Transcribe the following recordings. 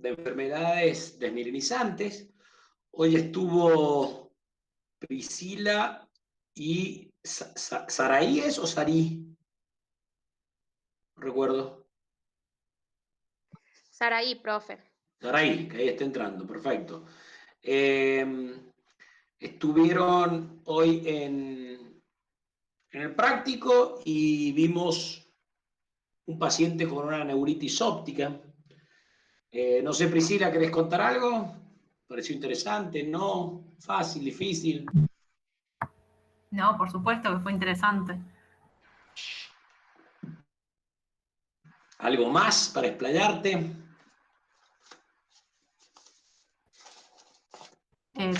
de enfermedades desmielinizantes. Hoy estuvo Priscila y Saraí, ¿es o Sarí? No recuerdo. Saraí, profe. Saraí, que ahí está entrando, perfecto. Estuvieron hoy en el práctico y vimos un paciente con una neuritis óptica. No sé, Priscila, ¿querés contar algo? ¿Pareció interesante? ¿No? ¿Fácil? ¿Difícil? No, por supuesto que fue interesante. ¿Algo más para explayarte?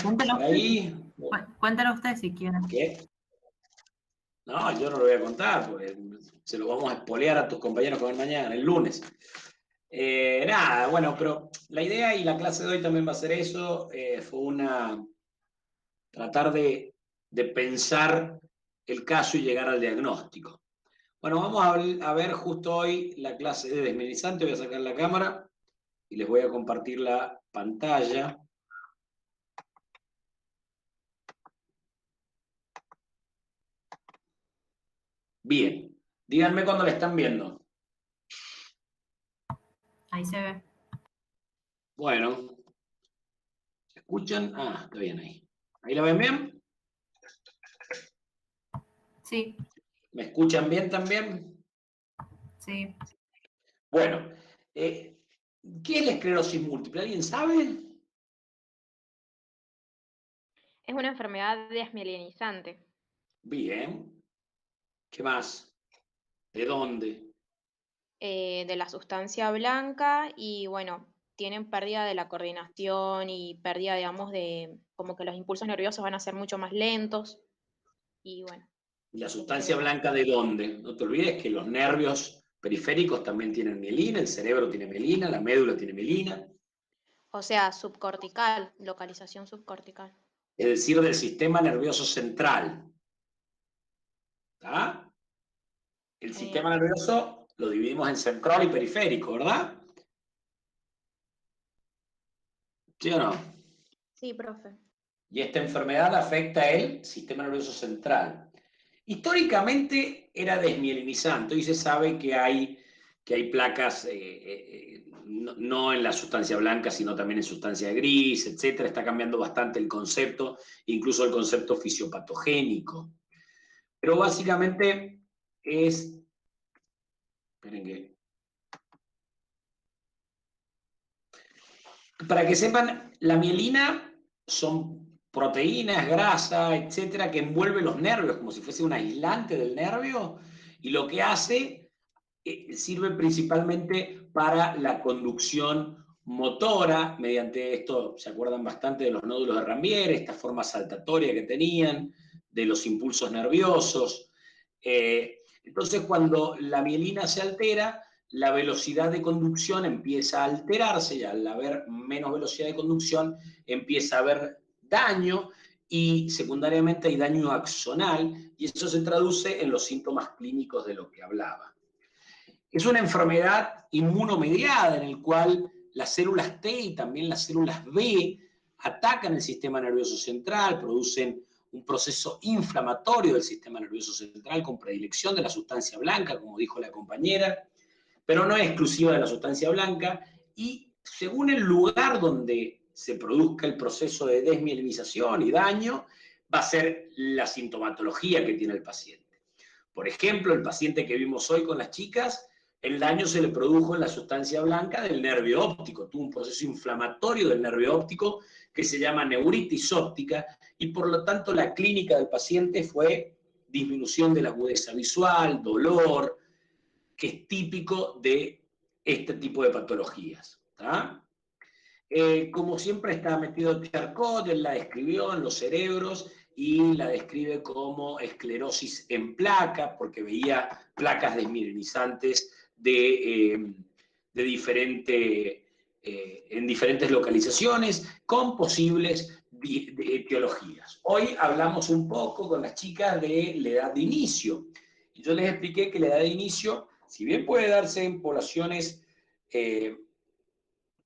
Cuéntelo Ahí. Cuéntalo usted si quieren. ¿Qué? No, yo no lo voy a contar porque se lo vamos a espolear a tus compañeros que van mañana, el lunes. Nada, bueno, pero la idea y la clase de hoy también va a ser eso. Fue tratar de pensar el caso y llegar al diagnóstico. Bueno, vamos a ver justo hoy la clase de desmielinizante. Voy a sacar la cámara y les voy a compartir la pantalla. Bien, díganme cuando la están viendo. Ahí se ve. Bueno, ¿se escuchan? Ah, está bien ahí. ¿Ahí la ven bien? Sí. ¿Me escuchan bien también? Sí. Bueno, ¿qué es la esclerosis múltiple? ¿Alguien sabe? Es una enfermedad desmielinizante. Bien. ¿Qué más? ¿De dónde? De la sustancia blanca y bueno, tienen pérdida de la coordinación y pérdida, digamos, de como que los impulsos nerviosos van a ser mucho más lentos y bueno. ¿Y la sustancia blanca de dónde? No te olvides que los nervios periféricos también tienen mielina, el cerebro tiene mielina, la médula tiene mielina. O sea, subcortical, localización subcortical. Es decir, del sistema nervioso central. ¿Está? El sistema nervioso lo dividimos en central y periférico, ¿verdad? ¿Sí o no? Sí, profe. Y esta enfermedad afecta el sistema nervioso central. Históricamente era desmielinizante. Hoy se sabe que hay placas, no en la sustancia blanca, sino también en sustancia gris, etcétera. Está cambiando bastante el concepto, incluso el concepto fisiopatogénico. Pero básicamente es... Esperen que... Para que sepan, la mielina son proteínas, grasa, etcétera, que envuelve los nervios como si fuese un aislante del nervio, y lo que hace sirve principalmente para la conducción motora. Mediante esto se acuerdan bastante de los nódulos de Ranvier, esta forma saltatoria que tenían, de los impulsos nerviosos. Entonces, cuando la mielina se altera, la velocidad de conducción empieza a alterarse, y al haber menos velocidad de conducción empieza a haber daño, y secundariamente hay daño axonal, y eso se traduce en los síntomas clínicos de lo que hablaba. Es una enfermedad inmunomediada en el cual las células T y también las células B atacan el sistema nervioso central, producen un proceso inflamatorio del sistema nervioso central con predilección de la sustancia blanca, como dijo la compañera, pero no es exclusiva de la sustancia blanca, y según el lugar donde se produzca el proceso de desmielinización y daño, va a ser la sintomatología que tiene el paciente. Por ejemplo, el paciente que vimos hoy con las chicas, el daño se le produjo en la sustancia blanca del nervio óptico, tuvo un proceso inflamatorio del nervio óptico que se llama neuritis óptica, y por lo tanto la clínica del paciente fue disminución de la agudeza visual, dolor, que es típico de este tipo de patologías. Como siempre está metido Charcot, él la describió en los cerebros y la describe como esclerosis en placa, porque veía placas desmielinizantes en diferentes localizaciones con posibles etiologías. Hoy hablamos un poco con las chicas de la edad de inicio, y yo les expliqué que la edad de inicio, si bien puede darse en poblaciones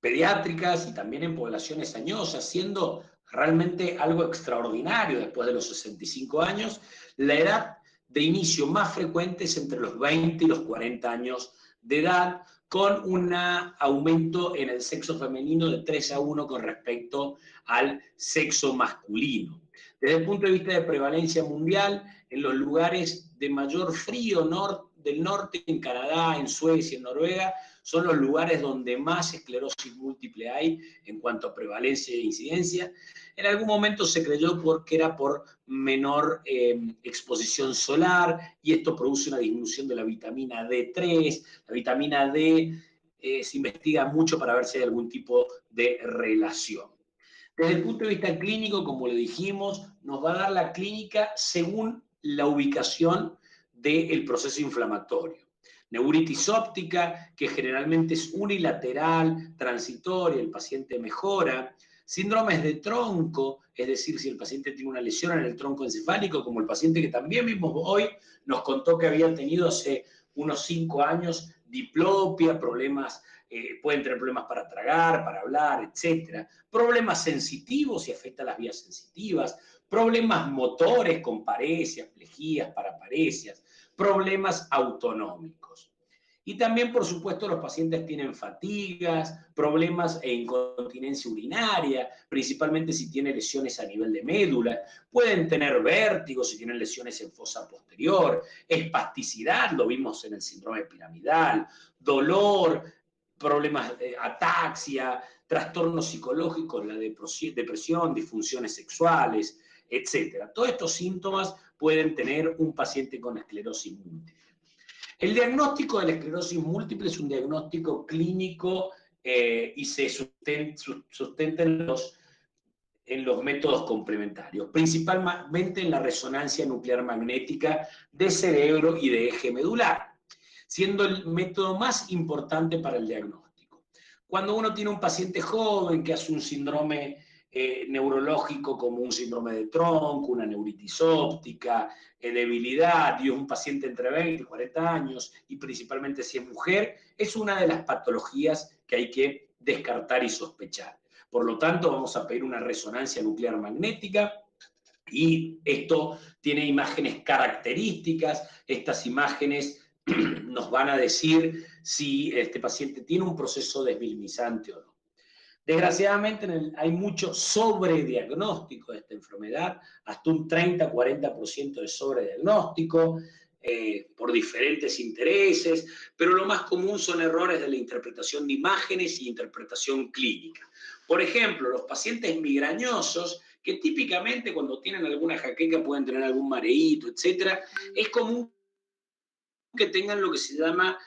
pediátricas y también en poblaciones añosas, siendo realmente algo extraordinario después de los 65 años. La edad de inicio más frecuente es entre los 20 y los 40 años de edad, con un aumento en el sexo femenino de 3-1 con respecto al sexo masculino. Desde el punto de vista de prevalencia mundial, en los lugares de mayor frío del norte, en Canadá, en Suecia, en Noruega, son los lugares donde más esclerosis múltiple hay en cuanto a prevalencia e incidencia. En algún momento se creyó que era por menor exposición solar, y esto produce una disminución de la vitamina D3. La vitamina D se investiga mucho para ver si hay algún tipo de relación. Desde el punto de vista clínico, como le dijimos, nos va a dar la clínica según la ubicación del proceso inflamatorio. Neuritis óptica, que generalmente es unilateral, transitoria, el paciente mejora. Síndromes de tronco, es decir, si el paciente tiene una lesión en el tronco encefálico, como el paciente que también vimos hoy, nos contó que había tenido hace unos 5 años diplopia, problemas, pueden tener problemas para tragar, para hablar, etc. Problemas sensitivos, si afecta las vías sensitivas, problemas motores con paresias, plejías, paraparesias, problemas autonómicos. Y también, por supuesto, los pacientes tienen fatigas, problemas e incontinencia urinaria, principalmente si tienen lesiones a nivel de médula. Pueden tener vértigo si tienen lesiones en fosa posterior, espasticidad, lo vimos en el síndrome piramidal, dolor, problemas de ataxia, trastornos psicológicos, la depresión, disfunciones sexuales, etc. Todos estos síntomas pueden tener un paciente con esclerosis múltiple. El diagnóstico de la esclerosis múltiple es un diagnóstico clínico y se sustenta en los métodos complementarios, principalmente en la resonancia nuclear magnética de cerebro y de eje medular, siendo el método más importante para el diagnóstico. Cuando uno tiene un paciente joven que hace un síndrome neurológico como un síndrome de tronco, una neuritis óptica, debilidad, y un paciente entre 20 y 40 años, y principalmente si es mujer, es una de las patologías que hay que descartar y sospechar. Por lo tanto, vamos a pedir una resonancia nuclear magnética, y esto tiene imágenes características. Estas imágenes nos van a decir si este paciente tiene un proceso desmielinizante o no. Desgraciadamente hay mucho sobrediagnóstico de esta enfermedad, hasta un 30-40% de sobrediagnóstico por diferentes intereses, pero lo más común son errores de la interpretación de imágenes y interpretación clínica. Por ejemplo, los pacientes migrañosos, que típicamente cuando tienen alguna jaqueca pueden tener algún mareíto, etc., es común que tengan lo que se llama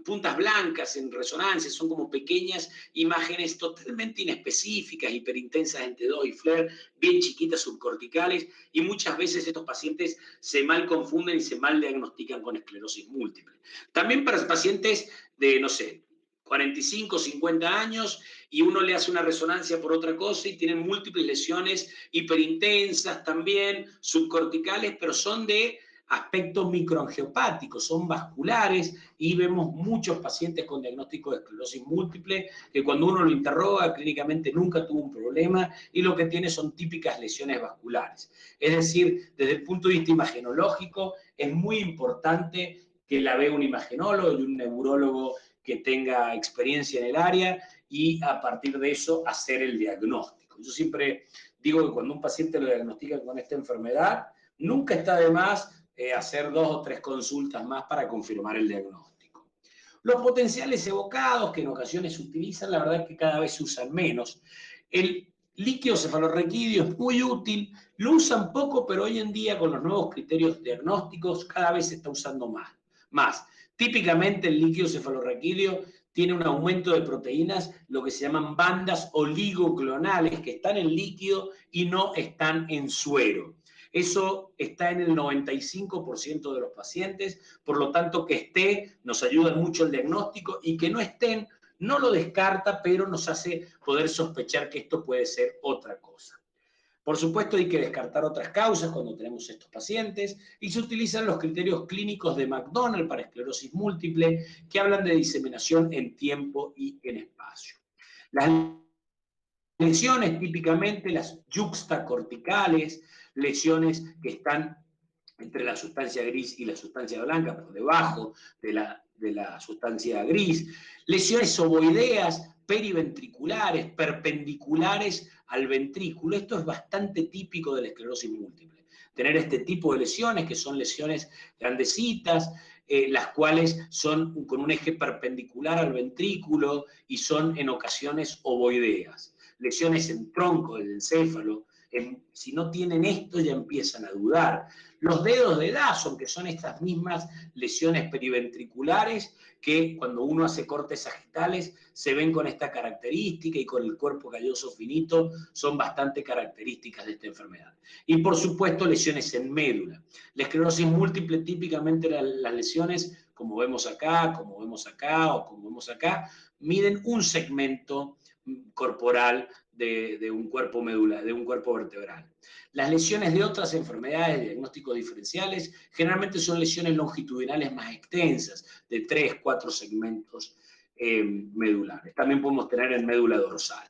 puntas blancas en resonancia. Son como pequeñas imágenes totalmente inespecíficas, hiperintensas en T2 y FLAIR, bien chiquitas, subcorticales, y muchas veces estos pacientes se mal confunden y se mal diagnostican con esclerosis múltiple. También para pacientes de, no sé, 45, 50 años, y uno le hace una resonancia por otra cosa y tienen múltiples lesiones hiperintensas también, subcorticales, pero son de aspectos microangiopáticos, son vasculares, y vemos muchos pacientes con diagnóstico de esclerosis múltiple que cuando uno lo interroga clínicamente nunca tuvo un problema, y lo que tiene son típicas lesiones vasculares. Es decir, desde el punto de vista imagenológico es muy importante que la vea un imagenólogo y un neurólogo que tenga experiencia en el área, y a partir de eso hacer el diagnóstico. Yo siempre digo que cuando un paciente lo diagnostica con esta enfermedad, nunca está de más hacer 2 o 3 consultas más para confirmar el diagnóstico. Los potenciales evocados, que en ocasiones se utilizan, la verdad es que cada vez se usan menos. El líquido cefalorraquídeo es muy útil, lo usan poco, pero hoy en día con los nuevos criterios diagnósticos cada vez se está usando más. Típicamente el líquido cefalorraquídeo tiene un aumento de proteínas, lo que se llaman bandas oligoclonales, que están en líquido y no están en suero. Eso está en el 95% de los pacientes, por lo tanto que esté nos ayuda mucho el diagnóstico, y que no estén no lo descarta, pero nos hace poder sospechar que esto puede ser otra cosa. Por supuesto, hay que descartar otras causas cuando tenemos estos pacientes y se utilizan los criterios clínicos de McDonald para esclerosis múltiple que hablan de diseminación en tiempo y en espacio. Las lesiones, típicamente las yuxtacorticales, lesiones que están entre la sustancia gris y la sustancia blanca, por debajo de la sustancia gris, lesiones ovoideas, periventriculares, perpendiculares al ventrículo. Esto es bastante típico de la esclerosis múltiple. Tener este tipo de lesiones, que son lesiones grandecitas, las cuales son con un eje perpendicular al ventrículo y son en ocasiones ovoideas. Lesiones en tronco del encéfalo. Si no tienen esto, ya empiezan a dudar. Los dedos de Dawson, que son estas mismas lesiones periventriculares, que cuando uno hace cortes sagitales se ven con esta característica y con el cuerpo calloso finito, son bastante características de esta enfermedad. Y por supuesto, lesiones en médula. La esclerosis múltiple, típicamente las lesiones, como vemos acá, como vemos acá o como vemos acá, miden un segmento corporal de un cuerpo medular, de un cuerpo vertebral. Las lesiones de otras enfermedades de diagnósticos diferenciales generalmente son lesiones longitudinales más extensas, de 3, 4 segmentos medulares. También podemos tener en médula dorsal.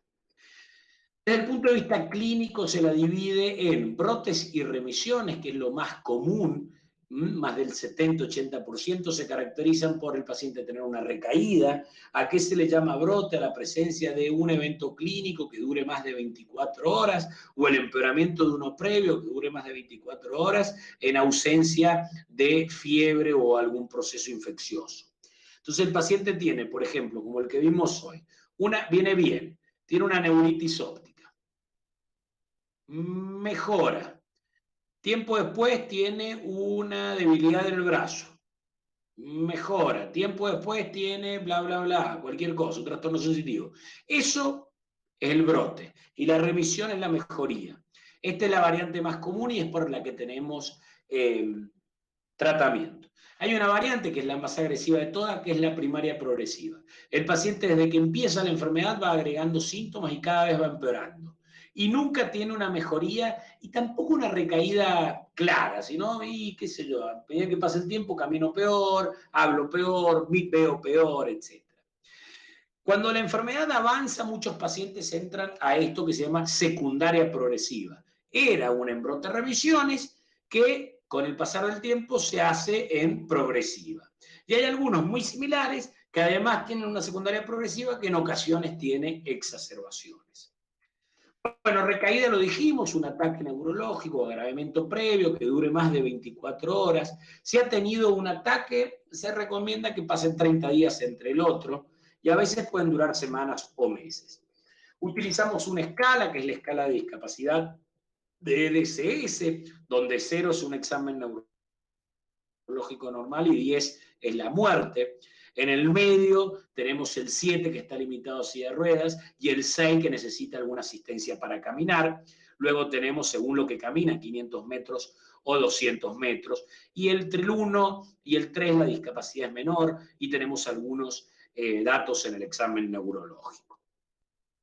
Desde el punto de vista clínico se la divide en brotes y remisiones, que es lo más común. Más del 70-80% se caracterizan por el paciente tener una recaída. ¿A qué se le llama brote? A la presencia de un evento clínico que dure más de 24 horas o el empeoramiento de uno previo que dure más de 24 horas en ausencia de fiebre o algún proceso infeccioso. Entonces el paciente tiene, por ejemplo, como el que vimos hoy, viene bien, tiene una neuritis óptica, mejora. Tiempo después tiene una debilidad del brazo. Mejora. Tiempo después tiene bla, bla, bla, cualquier cosa, un trastorno sensitivo. Eso es el brote. Y la remisión es la mejoría. Esta es la variante más común y es por la que tenemos tratamiento. Hay una variante que es la más agresiva de todas, que es la primaria progresiva. El paciente desde que empieza la enfermedad va agregando síntomas y cada vez va empeorando. Y nunca tiene una mejoría y tampoco una recaída clara, sino, y qué sé yo, a medida que pasa el tiempo camino peor, hablo peor, veo peor, etc. Cuando la enfermedad avanza, muchos pacientes entran a esto que se llama secundaria progresiva. Era un embrote de revisiones que con el pasar del tiempo se hace en progresiva. Y hay algunos muy similares que además tienen una secundaria progresiva que en ocasiones tiene exacerbaciones. Bueno, recaída lo dijimos, un ataque neurológico, agravamiento previo que dure más de 24 horas. Si ha tenido un ataque, se recomienda que pasen 30 días entre el otro y a veces pueden durar semanas o meses. Utilizamos una escala, que es la escala de discapacidad de EDSS, donde 0 es un examen neurológico normal y 10 es la muerte. En el medio tenemos el 7 que está limitado a silla de ruedas y el 6 que necesita alguna asistencia para caminar. Luego tenemos, según lo que camina, 500 metros o 200 metros. Y entre el 1 y el 3 la discapacidad es menor y tenemos algunos datos en el examen neurológico.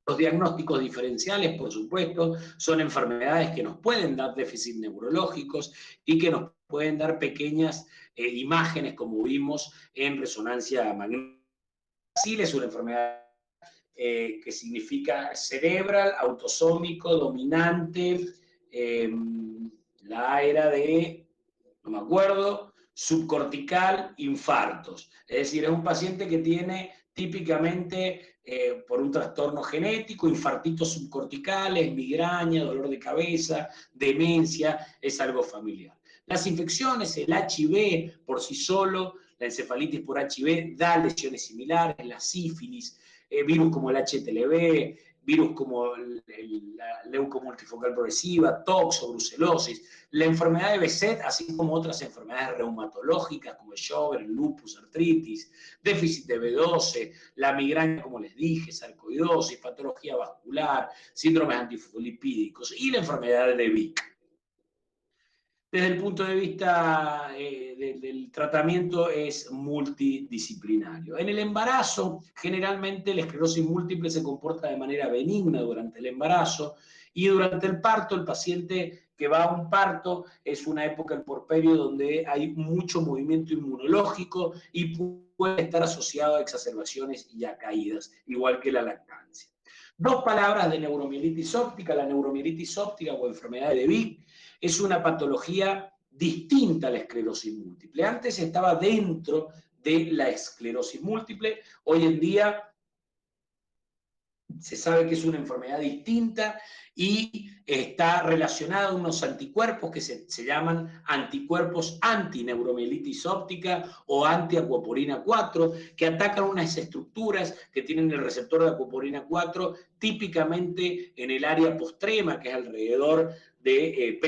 Los diagnósticos diferenciales, por supuesto, son enfermedades que nos pueden dar déficits neurológicos y que nos pueden dar pequeñas imágenes, como vimos en resonancia magnética. Es una enfermedad que significa cerebral, autosómico, dominante. La A era de, no me acuerdo, subcortical, infartos. Es decir, es un paciente que tiene típicamente por un trastorno genético, infartitos subcorticales, migraña, dolor de cabeza, demencia, es algo familiar. Las infecciones, el HIV por sí solo, la encefalitis por HIV da lesiones similares, la sífilis, virus como el HTLV, virus como la leucomultifocal progresiva, TOX o brucelosis, la enfermedad de Behçet, así como otras enfermedades reumatológicas como el Sjögren, el lupus, artritis, déficit de B12, la migraña, como les dije, sarcoidosis, patología vascular, síndromes antifosfolipídicos y la enfermedad de Vick. Desde el punto de vista del tratamiento es multidisciplinario. En el embarazo, generalmente la esclerosis múltiple se comporta de manera benigna durante el embarazo y durante el parto, el paciente que va a un parto es una época, el porperio, donde hay mucho movimiento inmunológico y puede estar asociado a exacerbaciones y a caídas, igual que la lactancia. Dos palabras de neuromielitis óptica. La neuromielitis óptica o enfermedad de Vick es una patología distinta a la esclerosis múltiple. Antes estaba dentro de la esclerosis múltiple, hoy en día se sabe que es una enfermedad distinta y está relacionada a unos anticuerpos que se llaman anticuerpos antineuromielitis óptica o antiacuoporina 4, que atacan unas estructuras que tienen el receptor de acuoporina 4, típicamente en el área postrema, que es alrededor de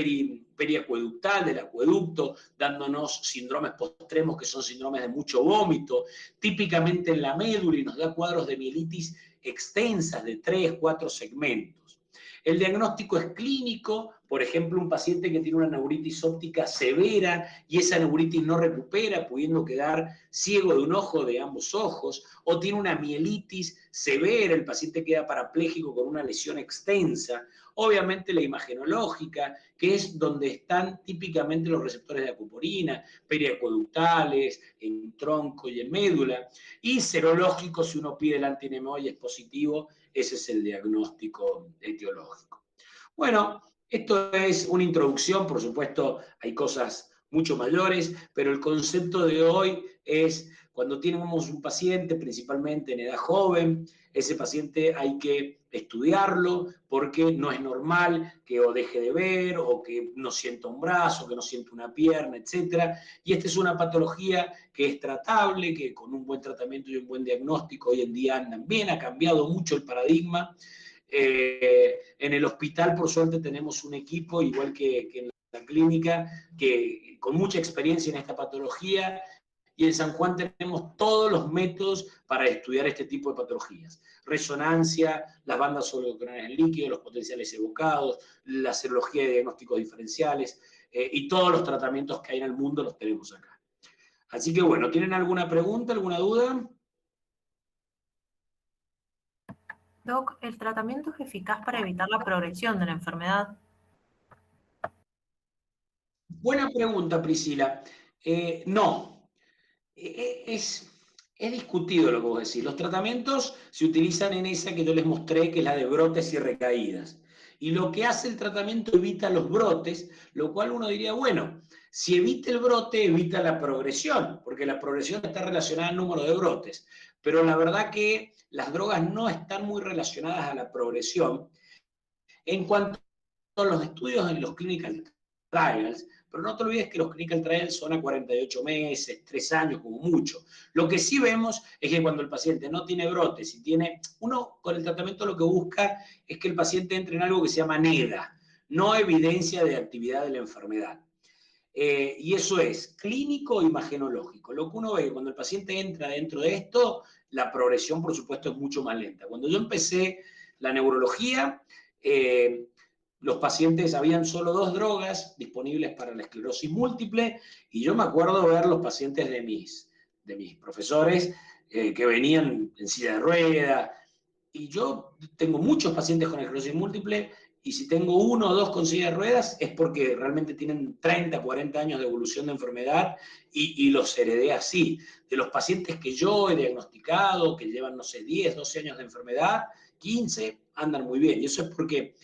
periacueductal, del acueducto, dándonos síndromes postremos que son síndromes de mucho vómito, típicamente en la médula, y nos da cuadros de mielitis extensas de 3, 4 segmentos. El diagnóstico es clínico, por ejemplo, un paciente que tiene una neuritis óptica severa y esa neuritis no recupera, pudiendo quedar ciego de un ojo, de ambos ojos, o tiene una mielitis severa, el paciente queda parapléjico con una lesión extensa. Obviamente la imagenológica, que es donde están típicamente los receptores de acuoporina, periacueductales, en tronco y en médula, y serológico, si uno pide el anti-NMO y es positivo, ese es el diagnóstico etiológico. Bueno, esto es una introducción, por supuesto hay cosas mucho mayores, pero el concepto de hoy es cuando tenemos un paciente, principalmente en edad joven, ese paciente hay que estudiarlo porque no es normal que o deje de ver o que no sienta un brazo, que no sienta una pierna, etc. Y esta es una patología que es tratable, que con un buen tratamiento y un buen diagnóstico hoy en día andan bien, ha cambiado mucho el paradigma. En el hospital, por suerte, tenemos un equipo, igual que en la clínica, que con mucha experiencia en esta patología, y en San Juan tenemos todos los métodos para estudiar este tipo de patologías. Resonancia, las bandas oligoclonales en líquido, los potenciales evocados, la serología de diagnósticos diferenciales, y todos los tratamientos que hay en el mundo los tenemos acá. Así que bueno, ¿tienen alguna pregunta, alguna duda? Doc, ¿el tratamiento es eficaz para evitar la progresión de la enfermedad? Buena pregunta, Priscila. No, es discutido lo que vos decís. Los tratamientos se utilizan en esa que yo les mostré, que es la de brotes y recaídas. Y lo que hace el tratamiento evita los brotes, lo cual uno diría, bueno, si evita el brote, evita la progresión, porque la progresión está relacionada al número de brotes. Pero la verdad que las drogas no están muy relacionadas a la progresión en cuanto a los estudios en los clinical trials, pero no te olvides que los clinical trials son a 48 meses, 3 años como mucho. Lo que sí vemos es que cuando el paciente no tiene brotes y tiene, uno con el tratamiento lo que busca es que el paciente entre en algo que se llama NEDA, no evidencia de actividad de la enfermedad. Y eso es clínico e imagenológico. Lo que uno ve cuando el paciente entra dentro de esto, la progresión, por supuesto, es mucho más lenta. Cuando yo empecé la neurología, los pacientes, habían solo 2 drogas disponibles para la esclerosis múltiple, y yo me acuerdo ver los pacientes de mis profesores que venían en silla de rueda, y yo tengo muchos pacientes con esclerosis múltiple, y si tengo 1 o 2 con silla de ruedas es porque realmente tienen 30, 40 años de evolución de enfermedad y los heredé así. De los pacientes que yo he diagnosticado, que llevan, no sé, 10, 12 años de enfermedad, 15, andan muy bien. Y eso es porque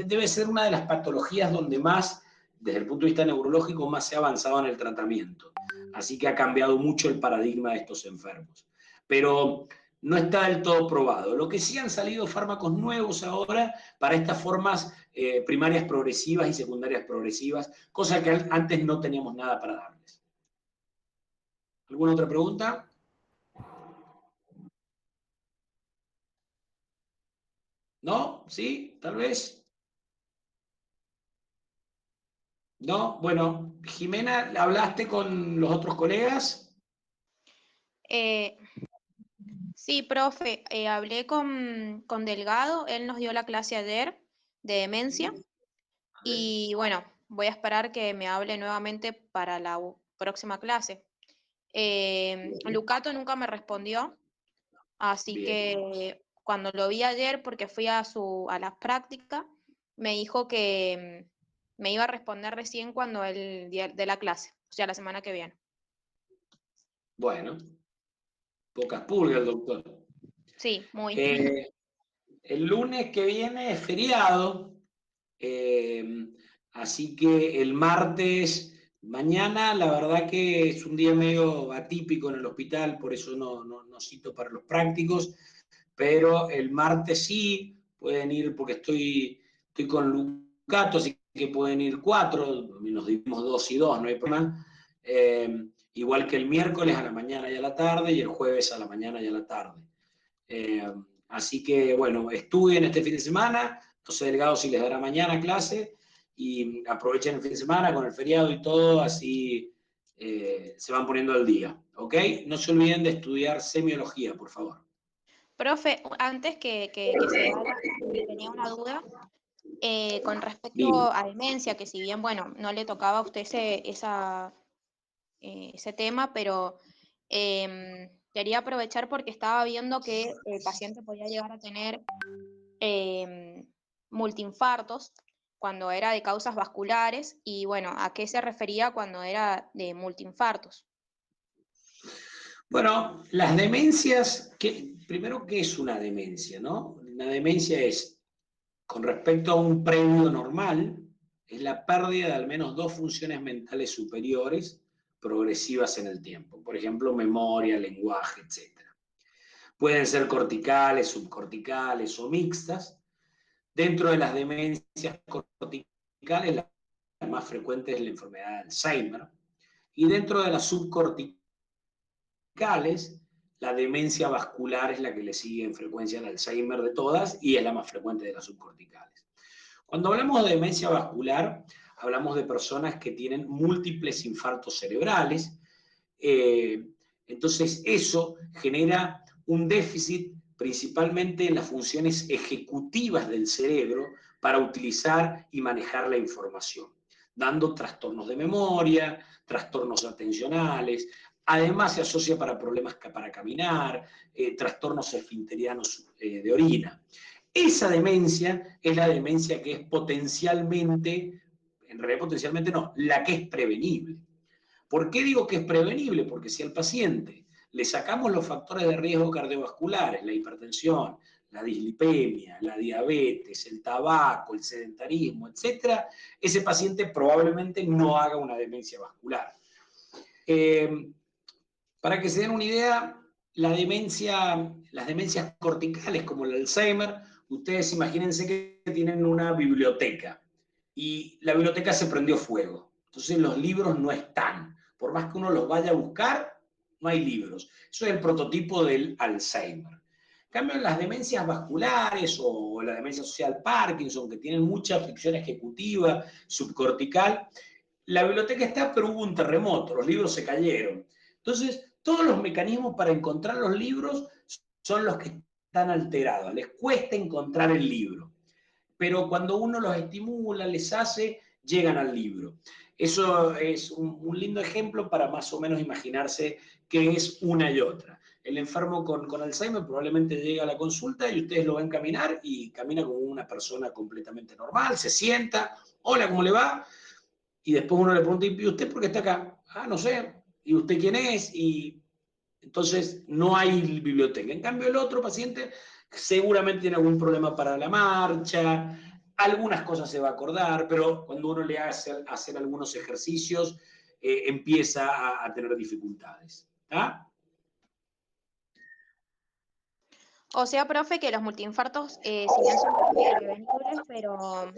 debe ser una de las patologías donde más, desde el punto de vista neurológico, más se ha avanzado en el tratamiento. Así que ha cambiado mucho el paradigma de estos enfermos. Pero no está del todo probado. Lo que sí han salido fármacos nuevos ahora para estas formas primarias progresivas y secundarias progresivas, cosa que antes no teníamos nada para darles. ¿Alguna otra pregunta? ¿No? ¿Sí? ¿Tal vez? ¿No? Bueno, Jimena, ¿hablaste con los otros colegas? Eh, sí, profe, hablé con Delgado, él nos dio la clase ayer de demencia y bueno, voy a esperar que me hable nuevamente para la próxima clase. Lucato nunca me respondió, así Bien. que cuando lo vi ayer, porque fui a las prácticas, me dijo que me iba a responder recién cuando el día de la clase, o sea, la semana que viene. Bueno, pocas pulgas, doctor. Sí, muy. El lunes que viene es feriado, así que el martes, mañana, la verdad que es un día medio atípico en el hospital, por eso no cito para los prácticos, pero el martes sí pueden ir, porque estoy con Lucato, así que pueden ir 4, nos dimos 2 y 2, no hay problema. Igual que el miércoles a la mañana y a la tarde, y el jueves a la mañana y a la tarde. Así que, bueno, estudien este fin de semana, no sé, Delgado, si les dará mañana clase, y aprovechen el fin de semana con el feriado y todo, así se van poniendo al día, ¿ok? No se olviden de estudiar semiología, por favor. Profe, antes que se vaya, tenía una duda con respecto Bien. a demencia, que si bien, bueno, no le tocaba a usted ese tema, pero quería aprovechar porque estaba viendo que el paciente podía llegar a tener multiinfartos cuando era de causas vasculares y bueno, ¿a qué se refería cuando era de multiinfartos? Bueno, las demencias, primero, ¿qué es una demencia, no? Una demencia es, con respecto a un previo normal, es la pérdida de al menos 2 funciones mentales superiores progresivas en el tiempo. Por ejemplo, memoria, lenguaje, etc. Pueden ser corticales, subcorticales o mixtas. Dentro de las demencias corticales, la más frecuente es la enfermedad de Alzheimer. Y dentro de las subcorticales, la demencia vascular es la que le sigue en frecuencia al Alzheimer de todas y es la más frecuente de las subcorticales. Cuando hablamos de demencia vascular, hablamos de personas que tienen múltiples infartos cerebrales. Entonces, eso genera un déficit principalmente en las funciones ejecutivas del cerebro para utilizar y manejar la información, dando trastornos de memoria, trastornos atencionales. Además, se asocia para problemas para caminar, trastornos esfinterianos de orina. Esa demencia es la demencia que es potencialmente, en realidad potencialmente no, la que es prevenible. ¿Por qué digo que es prevenible? Porque si al paciente le sacamos los factores de riesgo cardiovasculares, la hipertensión, la dislipemia, la diabetes, el tabaco, el sedentarismo, etc., ese paciente probablemente no haga una demencia vascular. Para que se den una idea, las demencias corticales como el Alzheimer, ustedes imagínense que tienen una biblioteca y la biblioteca se prendió fuego. Entonces los libros no están. Por más que uno los vaya a buscar, no hay libros. Eso es el prototipo del Alzheimer. En cambio, en las demencias vasculares o la demencia social Parkinson, que tienen mucha afección ejecutiva, subcortical, la biblioteca está, pero hubo un terremoto, los libros se cayeron. Entonces, todos los mecanismos para encontrar los libros son los que están alterados. Les cuesta encontrar el libro. Pero cuando uno los estimula, les hace, llegan al libro. Eso es un lindo ejemplo para más o menos imaginarse qué es una y otra. El enfermo con Alzheimer probablemente llega a la consulta y ustedes lo ven caminar y camina como una persona completamente normal, se sienta, hola, ¿cómo le va? Y después uno le pregunta, ¿y usted por qué está acá? Ah, no sé. ¿Y usted quién es? Y entonces no hay biblioteca. En cambio, el otro paciente seguramente tiene algún problema para la marcha, algunas cosas se va a acordar, pero cuando uno le hace hacer algunos ejercicios, empieza a tener dificultades. ¿Ah? O sea, profe, que los multiinfartos, si bien son prevenibles, pero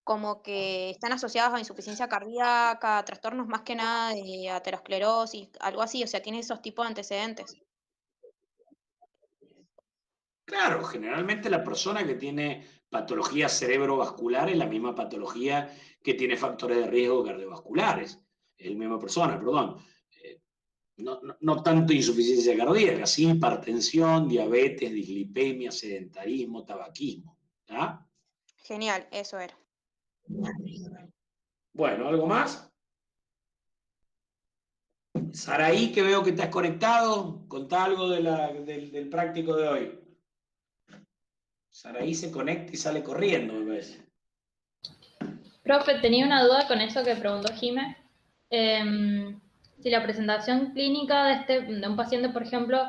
como que están asociados a insuficiencia cardíaca, trastornos más que nada de aterosclerosis, algo así, o sea, tiene esos tipos de antecedentes. Claro, generalmente la persona que tiene patología cerebrovascular es la misma patología que tiene factores de riesgo cardiovasculares. Es la misma persona, perdón. No tanto insuficiencia cardíaca, sí hipertensión, diabetes, dislipemia, sedentarismo, tabaquismo. ¿Tá? Genial, eso era. Bueno, ¿algo más? Saraí, que veo que estás conectado, contá algo del práctico de hoy. Saraí se conecta y sale corriendo, me parece. Profe, tenía una duda con eso que preguntó Jime. Si la presentación clínica de un paciente, por ejemplo,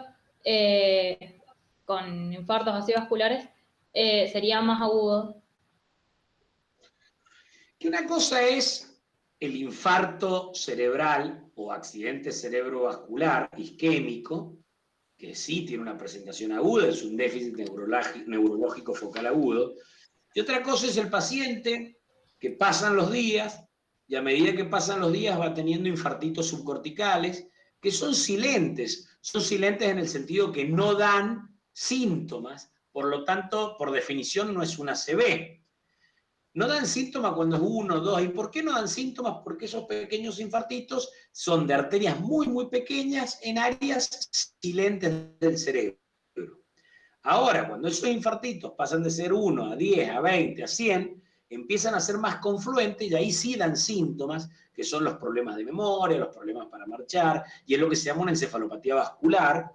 con infartos así vasculares, sería más agudo. Que una cosa es el infarto cerebral o accidente cerebrovascular isquémico, que sí tiene una presentación aguda, es un déficit neurológico focal agudo, y otra cosa es el paciente que pasan los días y a medida que pasan los días va teniendo infartitos subcorticales que son silentes en el sentido que no dan síntomas, por lo tanto, por definición no es una ACV. No dan síntomas cuando es 1, 2. ¿Y por qué no dan síntomas? Porque esos pequeños infartitos son de arterias muy, muy pequeñas en áreas silentes del cerebro. Ahora, cuando esos infartitos pasan de ser 1 a 10, a 20, a 100, empiezan a ser más confluentes y ahí sí dan síntomas, que son los problemas de memoria, los problemas para marchar, y es lo que se llama una encefalopatía vascular,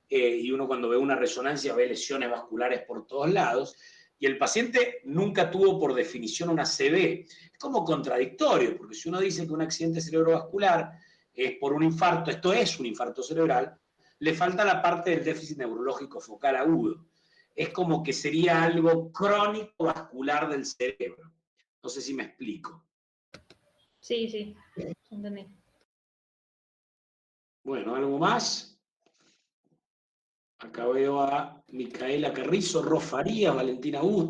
y uno cuando ve una resonancia ve lesiones vasculares por todos lados, y el paciente nunca tuvo por definición una CV. Es como contradictorio, porque si uno dice que un accidente cerebrovascular es por un infarto, esto es un infarto cerebral, le falta la parte del déficit neurológico focal agudo. Es como que sería algo crónico vascular del cerebro. No sé si me explico. Sí, entendí. Bueno, ¿algo más? Acá veo a Micaela Carrizo, Rofaría, Valentina Augusto.